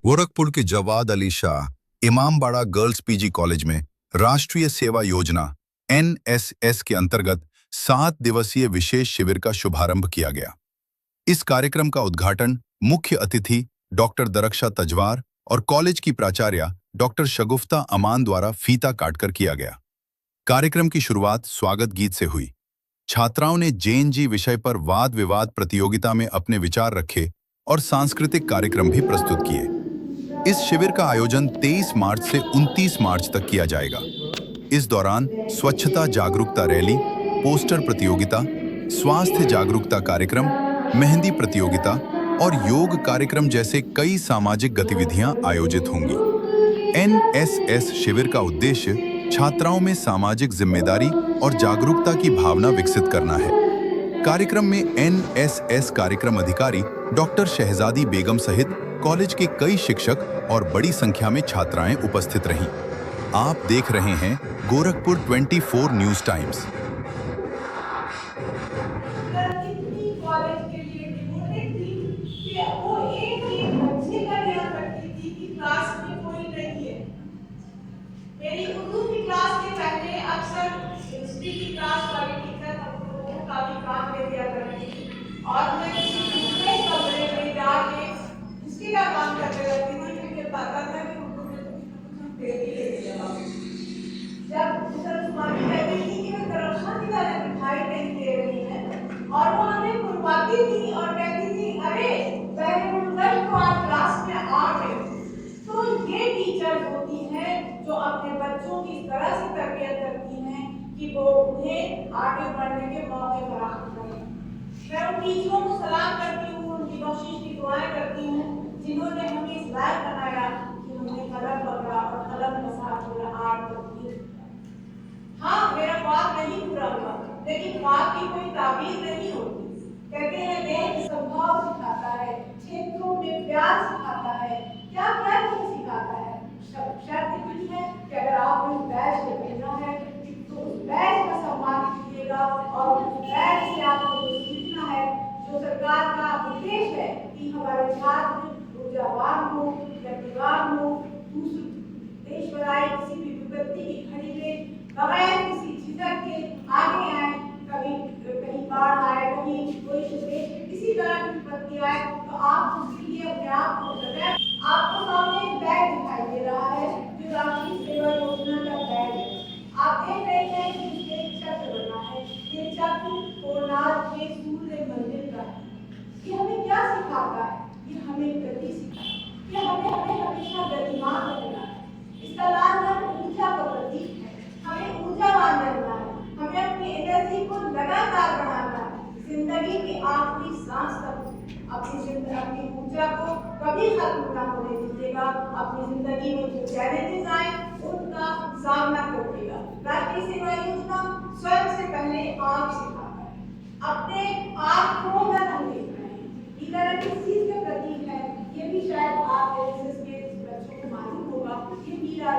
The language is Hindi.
गोरखपुर के Jawad Ali Shah Imambara girls PG college में राष्ट्रीय सेवा योजना एनएसएस के अंतर्गत 7 दिवसीय विशेष शिविर का शुभारंभ किया गया। इस कार्यक्रम का उद्घाटन मुख्य अतिथि डॉक्टर दरक्षा तजवार और कॉलेज की प्राचार्य डॉक्टर शगुफ्ता अमान द्वारा फीता काटकर किया गया। कार्यक्रम की शुरुआत स्वागत गीत से हुई। छात्राओं ने जेएनजी विषय पर वाद विवाद प्रतियोगिता में अपने विचार रखे और सांस्कृतिक कार्यक्रम भी प्रस्तुत किए। इस शिविर का आयोजन 23 मार्च से 29 मार्च तक किया जाएगा। इस दौरान स्वच्छता जागरूकता रैली, पोस्टर प्रतियोगिता, स्वास्थ्य जागरूकता कार्यक्रम, मेहंदी प्रतियोगिता और योग कार्यक्रम जैसे कई सामाजिक गतिविधियां आयोजित होंगी। एनएसएस शिविर का उद्देश्य छात्राओं में सामाजिक जिम्मेदारी और जागरूकता की भावना विकसित करना है। कार्यक्रम में एनएसएस कार्यक्रम अधिकारी डॉक्टर शहजादी बेगम सहित कॉलेज के कई शिक्षक और बड़ी संख्या में छात्राएं उपस्थित रहीं। आप देख रहे हैं गोरखपुर 24 न्यूज टाइम्स। मेरी उर्दू की क्लास के पहले अक्सर हिस्ट्री की क्लास वाली टीचर हमको काफी काम दे दिया करती थी और मैं किसी दूसरे कमरे में जाके हिस्ट्री का काम करते रहती थी क्योंकि मुझे पता था कि उर्दू में तो कुछ दे ही लेते जवाब। जब दूसरा सुमानी कहती थी कि मैं दरख्शां की तरह मिठाई नहीं दे रही है और वो हमें बुलवाती थी और कहती थी अरे पहले मुल्क तो आज क्लास में आ गए। तो ये टीचर होती हैं जो अपने बच्चों की इस तरह से तरबियत करती हैं कि वो उन्हें आगे बढ़ने के मौके फराहम करें। मैं उन टीचरों को सलाम करती हूँ, उनकी बख्शिश की दुआएं करती हूँ जिन्होंने हमें इस लायक बनाया कि हमने कलम पकड़ा और कलम के साथ मेरा आर्ट तब्दील किया। हाँ, मेरा ख्वाब नहीं पूरा हुआ, लेकिन ख्वाब की कोई ताबीर नहीं होती। कहते हैं देश संभाव सिखाता है, क्षेत्रों में प्यार सिखाता है, क्या क्या नहीं सिखाता है। शर्त भी है कि अगर आपने उस बैच को भेजना है तो उस बैच का सम्मान कीजिएगा और उस बैच से आपको जो सीखना है, जो सरकार का उद्देश्य है कि हमारे छात्र ऊर्जावान हो, प्रतिभावान हो, देश बनाए किसी भी विपत्ति की घड़ी में बगैर किसी झिझक के आगे आए। कभी कहीं बाढ़ आए, कहीं कोई देश में किसी तरह की विपत्ति आए तो आप उसके लिए अपने आप को लगाए। आपको सामने एक बैग दिखाई दे रहा है जो राष्ट्रीय सेवा योजना का बैग है। आप देख रहे हैं कि इसमें एक चक्र बना है। ये चक्र कोणार्क के सूर्य मंदिर का है। ये हमें क्या सिखाता है? ये हमें गति सिखाता है। ये हमें हमेशा गतिमान रहना है। इसका लाल रंग ऊर्जा का प्रतीक है। हमें ऊर्जावान रहना है। हमें अपनी एनर्जी को लगातार बढ़ाना है। जिंदगी की आखिरी सांस तक अपनी ऊर्जा को कभी खत्म ना होने दीजिएगा। अपनी जिंदगी में जो चैलेंजेस आए उनका सामना करिएगा। राष्ट्रीय सेवा योजना स्वयं से पहले आप सिखाता है। अपने आप को न देखना है। इधर किस चीज का प्रतीक है ये भी शायद आप एनएसएस के बच्चों को मालूम होगा। ये मीरा